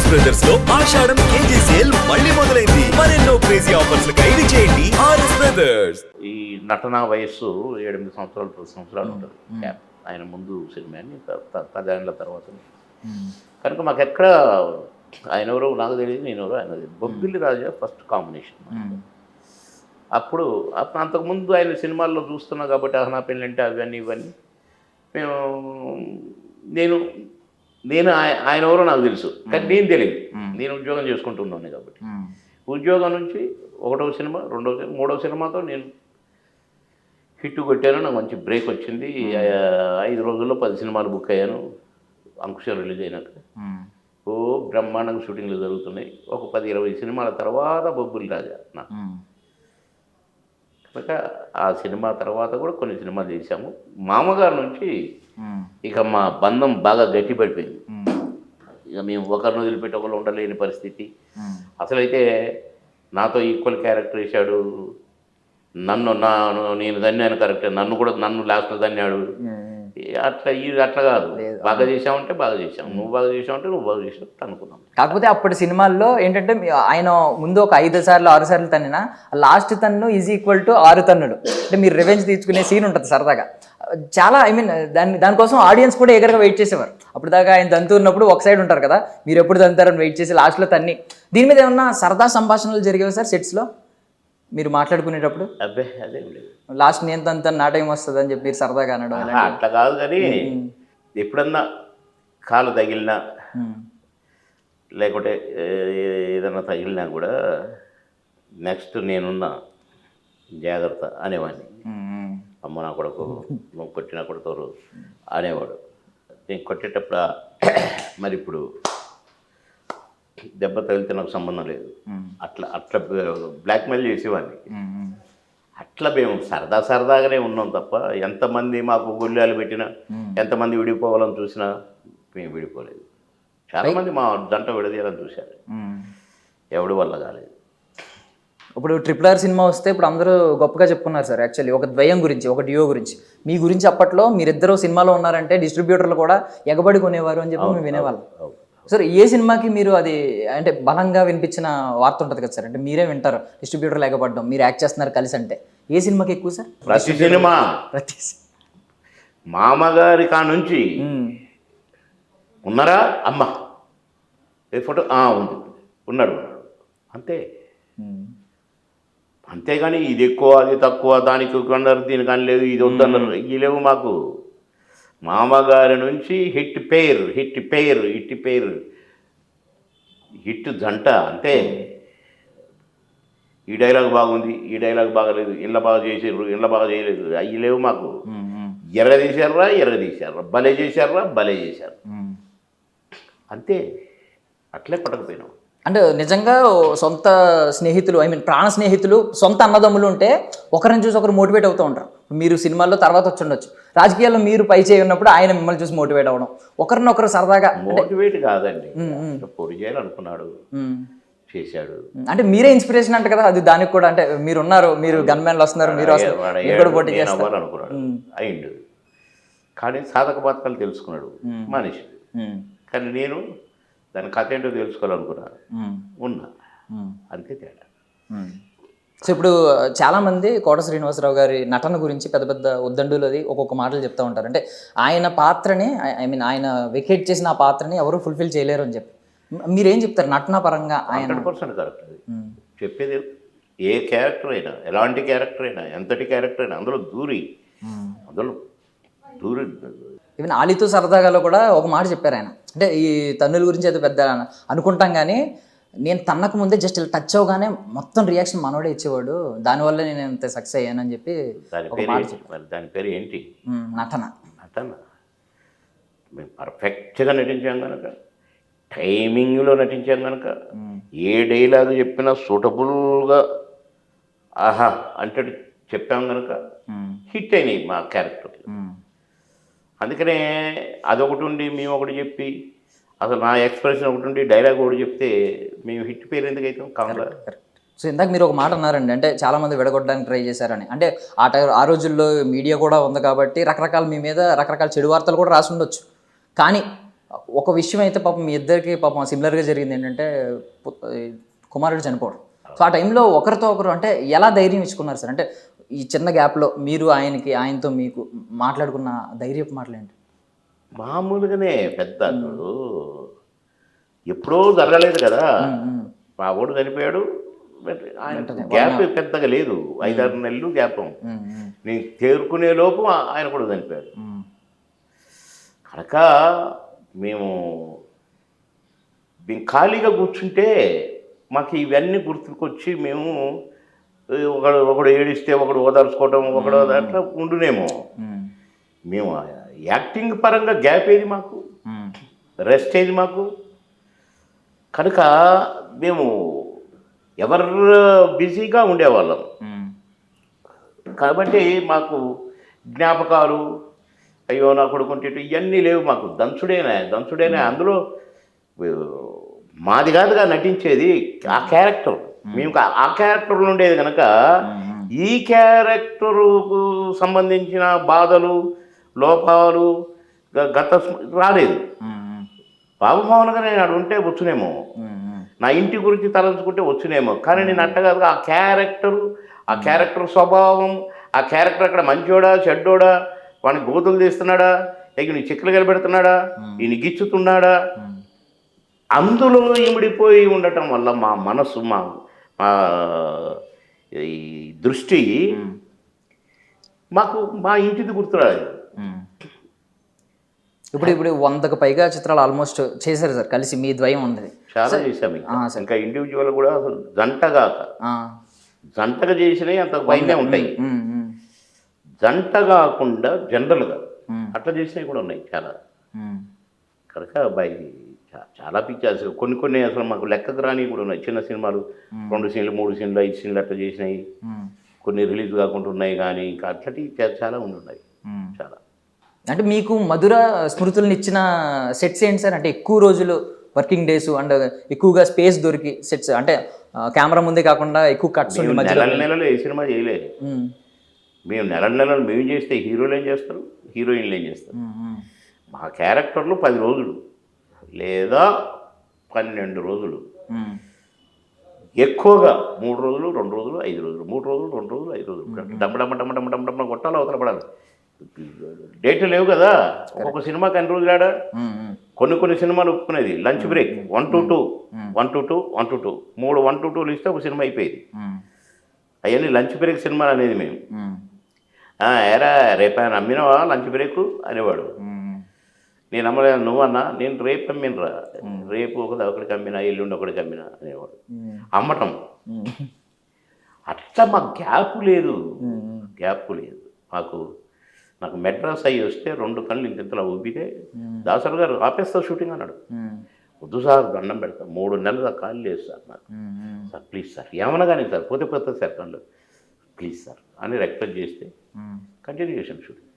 RS brothers లో ఆషాఢం KG sale మళ్ళీ మొదలైంది. మరెన్నో క్రేజీ ఆఫర్స్ ఖైదీ చేయండి ఆర్ఎస్ బ్రదర్స్. ఈ నటన వయస్సు 7-8 సంవత్సరాలు 10 సంవత్సరాలు ఉంటుంది గ్యాప్. ఆయన ముందు సినిమాని 10 ఏళ్ళ తర్వాత కనుక మాకు ఎక్కడ ఆయన ఎవరో నాకు తెలియదు, నేను ఎవరో ఆయన తెలియదు. బొబ్బిలి రాజా ఫస్ట్ కాంబినేషన్. అప్పుడు అంతకుముందు ఆయన సినిమాల్లో చూస్తున్నా కాబట్టి అహనా పెళ్ళి అంటే అవన్నీ ఇవన్నీ మేము నేను ఆయన ఎవరో నాకు తెలుసు, కానీ నేను తెలియదు. నేను ఉద్యోగం చేసుకుంటున్నాను కాబట్టి ఉద్యోగం నుంచి 1వ సినిమా 2వ సినిమా 3వ సినిమాతో నేను హిట్ కొట్టాను. నాకు మంచి బ్రేక్ వచ్చింది. 5 రోజుల్లో 10 సినిమాలు బుక్ అయ్యాను. అంకుశం రిలీజ్ అయినాక ఓ బ్రహ్మాండంగా షూటింగ్లు జరుగుతున్నాయి. ఒక 10-20 సినిమాల తర్వాత బొబ్బిలి రాజా నాకు. కనుక ఆ సినిమా తర్వాత కూడా కొన్ని సినిమాలు చేశాము. మామగారి నుంచి ఇక మా బంధం బాగా గట్టిపడిపోయింది. ఇక మేము ఒకరిని వదిలిపెట్టి ఒకరు ఉండలేని పరిస్థితి. అసలైతే నాతో ఈక్వల్ క్యారెక్టర్ వేశాడు. నేను దన్నాను కరెక్ట్, నన్ను లాస్ట్లో దన్నాడు. అట్లా కాదు. బాగా చేసావంటే బాగా చేసావు, నువ్వు బాగా చేసావంటే నువ్వు బాగా చేసావు అనుకున్నాం. కాకపోతే అప్పటి సినిమాల్లో ఏంటంటే ఆయన ముందు ఒక 5 సార్లు 6 సార్లు తన్నినా లాస్ట్ తన్ను ఈజ్ ఈక్వల్ టు 6 తన్నులు. అంటే మీరు రివెంజ్ తీసుకునే సీన్ ఉంటుంది సరదాగా. చాలా దానికోసం ఆడియన్స్ కూడా ఎగరగా వెయిట్ చేసేవారు. అప్పుడు దాకా ఆయన తంతు ఉన్నప్పుడు ఒక సైడ్ ఉంటారు కదా, మీరు ఎప్పుడు తంతారని వెయిట్ చేసి లాస్ట్లో తన్ని. దీని మీద ఏమన్నా సరదా సంభాషణలు జరిగేవి సార్ సెట్స్లో మీరు మాట్లాడుకునేటప్పుడు? అబ్బే అదేం లేదు. లాస్ట్ నేను తంత నా టైం వస్తుంది అని చెప్పి మీరు సరదాగా అనడం అట్లా కాదు. కానీ ఎప్పుడన్నా కాలు తగిలినా లేకుంటే ఏదన్నా తగిలినా కూడా నెక్స్ట్ నేనున్న జాగ్రత్త అనేవాడిని. అమ్మ నా కొడుకు నువ్వు కొట్టిన కొడుతారు అనేవాడు. నేను కొట్టేటప్పుడు మరి ఇప్పుడు దెబ్బ తగిలితే నాకు సంబంధం లేదు, అట్లా బ్లాక్మెయిల్ చేసేవాడిని. అట్లా మేము సరదాగానే ఉన్నాం తప్ప ఎంతమంది మాకు గొల్లాలు పెట్టినా ఎంతమంది విడిపోవాలని చూసినా మేము విడిపోలేదు. చాలామంది మా జంట విడదీయాలని చూశారు, ఎవడి వల్ల కాలేదు. ఇప్పుడు RRR సినిమా వస్తే ఇప్పుడు అందరూ గొప్పగా చెప్పుకున్నారు సార్. యాక్చువల్లీ ఒక ద్వయం గురించి, ఒక డియో గురించి, మీ గురించి అప్పట్లో మీరిద్దరూ సినిమాలో ఉన్నారంటే డిస్ట్రిబ్యూటర్లు కూడా ఎగబడి కొనేవారు అని చెప్పి మేము వినేవాళ్ళం. సార్ ఏ సినిమాకి మీరు అది అంటే బలంగా వినిపించిన వార్త ఉంటుంది కదా సార్, అంటే మీరే వింటారు డిస్ట్రిబ్యూటర్లు ఎగబడ్డం, మీరు యాక్ట్ చేస్తున్నారు కలిసి, అంటే ఏ సినిమాకి ఎక్కువ సార్? ప్రతి సినిమా మామగారి కా నుంచి ఉన్నారా అమ్మ ఏ ఫోటో ఉంది, ఉన్నాడు అంతే. అంతేగాని ఇది ఎక్కువ అది తక్కువ, దానికి కొన్నారు దీనికి అని లేదు, ఇది వద్దన్నారు, ఇవి లేవు మాకు. మామగారి నుంచి హిట్ పేరు హిట్ జంట అంతే. ఈ డైలాగ్ బాగుంది, ఈ డైలాగ్ బాగలేదు, ఇళ్ళ బాగా చేసారు, ఇళ్ళ బాగా చేయలేదు, అవి లేవు మాకు. ఎర్రదీశారా భలే చేశారు అంతే. అట్లే పడకపోయినాం. అంటే నిజంగా సొంత స్నేహితులు, ప్రాణ స్నేహితులు, సొంత అన్నదమ్ములు ఉంటే ఒకరిని చూసి ఒకరు మోటివేట్ అవుతూ ఉంటారు. మీరు సినిమాల్లో తర్వాత వచ్చి ఉండొచ్చు, రాజకీయాల్లో మీరు పై చేయి ఉన్నప్పుడు ఆయన మిమ్మల్ని చూసి మోటివేట్ అవ్వడం, ఒకరినొకరు సరదాగా. మోటివేట్ కాదండి, పొడి చేయాలనుకున్నాడు, చేశాడు. అంటే మీరే ఇన్స్పిరేషన్ అంట కదా, అది దానికి కూడా. అంటే మీరున్నారు, మీరు గన్మెన్లు వస్తున్నారు, మీరు పోటీ చేయాలనుకున్నాడు, అయిండు. కానీ సాధక బాధకాలు తెలుసుకున్నాడు మనిషి. కానీ నేను దాని కథ ఏంటో తెలుసుకోవాలనుకున్నాను, ఉన్నా, అంతే తేడా. సో ఇప్పుడు చాలామంది కోట శ్రీనివాసరావు గారి నటన గురించి పెద్ద పెద్ద ఉద్దండులు అది ఒక్కొక్క మాటలు చెప్తూ ఉంటారు. అంటే ఆయన పాత్రని ఆయన వెకేట్ చేసిన ఆ పాత్రని ఎవరు ఫుల్ఫిల్ చేయలేరు అని చెప్పి మీరేం చెప్తారు నటన పరంగా? 100% కరెక్ట్ అది చెప్పేది. ఏ క్యారెక్టర్ అయినా, ఎలాంటి క్యారెక్టర్ అయినా, ఎంతటి క్యారెక్టర్ అయినా అందులో దూరి ఈవెన్ ఆలితో సరదాగాలో కూడా ఒక మాట చెప్పారు ఆయన. అంటే ఈ తన్నుల గురించి అయితే పెద్ద అనుకుంటాం, కానీ నేను తన్నకు ముందే జస్ట్ ఇలా టచ్ అవగానే మొత్తం రియాక్షన్ మనోడే ఇచ్చేవాడు, దానివల్ల నేను ఎంత సక్సెస్ అయ్యానని చెప్పి. దాని పేరు ఏంటి? నటన. మేము పర్ఫెక్ట్గా నటించాం కనుక, టైమింగ్లో నటించాం కనుక, ఏ డైలాగ్ చెప్పినా సూటబుల్గా ఆహా అంటే చెప్పాం కనుక హిట్ అయినాయి మా క్యారెక్టర్. అందుకనే అదొకటి ఉండి మేము ఒకటి చెప్పి, అసలు నా ఎక్స్ప్రెషన్ ఒకటి ఉండి డైలాగ్ ఒకటి చెప్తే మేము హిట్ పేరు ఎందుకు అవుతాం కామన్. సో ఇందాక మీరు ఒక మాట అన్నారండి, అంటే చాలామంది విడగొట్టడానికి ట్రై చేశారని. అంటే ఆ రోజుల్లో మీడియా కూడా ఉంది కాబట్టి రకరకాల మీ మీద రకరకాల చెడు వార్తలు కూడా రాసి ఉండొచ్చు. కానీ ఒక విషయం అయితే పాపం మీ ఇద్దరికి పాపం సిమిలర్గా జరిగింది ఏంటంటే కుమారుడు చనిపోవడం. సో ఆ టైంలో ఒకరితో ఒకరు అంటే ఎలా ధైర్యం ఇచ్చుకున్నారు సార్? అంటే ఈ చిన్న గ్యాప్లో మీరు ఆయనతో మీకు మాట్లాడుకున్న ధైర్యపు మాటలు ఏంటి? మామూలుగానే పెద్ద అతడు ఎప్పుడో జరగలేదు కదా. మా వాడు చనిపోయాడు, ఆయన గ్యాప్ పెద్దగా లేదు, 5-6 నెలలు గ్యాప్. నేను తేరుకునే లోపు ఆయన కూడా చనిపోయాడు. కనుక మేము ఖాళీగా కూర్చుంటే మాకు ఇవన్నీ గుర్తుకొచ్చి మేము ఒకడు ఏడిస్తే ఒకడు ఓదార్చుకోవటం, ఒకడు అట్లా ఉండునేమో. మేము యాక్టింగ్ పరంగా గ్యాప్ ఏది మాకు, రెస్ట్ ఏది మాకు. కనుక మేము ఎవరు బిజీగా ఉండేవాళ్ళం. కాబట్టి మాకు జ్ఞాపకాలు, అయ్యో నా కొడుకుంటే ఇవన్నీ లేవు మాకు. దంచుడేనా అందులో మాది కాదుగా నటించేది, ఆ క్యారెక్టర్. మేము ఆ క్యారెక్టర్లు ఉండేది కనుక ఈ క్యారెక్టరుకు సంబంధించిన బాధలు, లోపాలు గత రాలేదు. బాబుమోహన్గా నేను అక్కడ ఉంటే వచ్చునేమో, నా ఇంటి గురించి తలంచుకుంటే వచ్చునేమో. కానీ నేను అట్టగా ఆ క్యారెక్టర్ స్వభావం, ఆ క్యారెక్టర్ అక్కడ మంచోడా చెడ్డోడా, వాడిని గోతులు తీస్తున్నాడా, నీ చెక్కులు కలిపెడుతున్నాడా, ఈయన గిచ్చుతున్నాడా, అందులో ఇమిడిపోయి ఉండటం వల్ల మా మనసు, మా ఈ దృష్టి మాకు మా ఇంటిది గుర్తురాలేదు. ఇప్పుడు 100కు పైగా చిత్రాలు ఆల్మోస్ట్ చేశారు సార్ కలిసి, మీ ద్వయం ఉంది. చాలా చేశాము. ఇంకా ఇండివిజువల్ కూడా అసలు జంటగా చేసినవి అంత పైనే ఉంటాయి. జంట కాకుండా జనరల్గా అట్లా చేసినవి కూడా ఉన్నాయి చాలా. కనుక అబ్బాయి చాలా పిక్చర్స్ కొన్ని అసలు మాకు లెక్కకు రాని కూడా ఉన్నాయి. చిన్న సినిమాలు 2 సీన్లు 3 సీన్లు 5 సీన్లు అట్లా చేసినాయి. కొన్ని రిలీజ్ కాకుండా ఉన్నాయి. కానీ ఇంకా అట్లటి చాలా ఉన్నాయి చాలా. అంటే మీకు మధుర స్మృతులను ఇచ్చిన సెట్స్ ఏంటి సార్? అంటే ఎక్కువ రోజులు వర్కింగ్ డేస్ అండ్ ఎక్కువగా స్పేస్ దొరికి సెట్స్, అంటే కెమెరా ముందే కాకుండా ఎక్కువ కట్స్ నెలలు ఏ సినిమా చేయలేదు. మేము నెలలు మేము చేస్తే హీరోలు ఏం చేస్తారు, హీరోయిన్లు ఏం చేస్తారు. మా క్యారెక్టర్లు 10 రోజులు లేదా 12 రోజులు, ఎక్కువగా 3 రోజులు 2 రోజులు 5 రోజులు, 3 రోజులు 2 రోజులు 5 రోజులు, డమ్మ కొట్టాలి, అవతల పడాలి. డేట్లు లేవు కదా. ఒక్కొక్క సినిమాకి 2 రోజులు ఆడా. కొన్ని సినిమాలు ఒప్పుకునేది లంచ్ బ్రేక్ 1 to 2 3 1 to 2 ఇస్తే ఒక సినిమా అయిపోయేది. అవన్నీ లంచ్ బ్రేక్ సినిమాలు అనేది మేము. ఏరా రేపు ఆయన అమ్మినవా లంచ్ బ్రేక్ అనేవాడు. నేను అమ్మలేదు, నువ్వన్నా, నేను రేపు అమ్మినరా, రేపు ఒకడికి అమ్మినా, ఎల్లుండి ఒకడికి అమ్మినా అనేవాడు. అమ్మటం అట్లా మాకు గ్యాప్ లేదు. నాకు మెడ్రాస్ అయ్యి వస్తే 2 కళ్ళు ఇంతలా ఊపితే దాసరి గారు ఆపేస్తా షూటింగ్ అన్నాడు. వద్దు సార్, దండం పెడతా, 3 నెలలు కాళ్ళు లేదు సార్ నాకు. సార్ ప్లీజ్ సార్, ఏమన్నా కానీ సార్, పోతే సార్ కళ్ళు ప్లీజ్ సార్ అని రిక్వెస్ట్ చేస్తే కంటిన్యూ చేశాను షూటింగ్.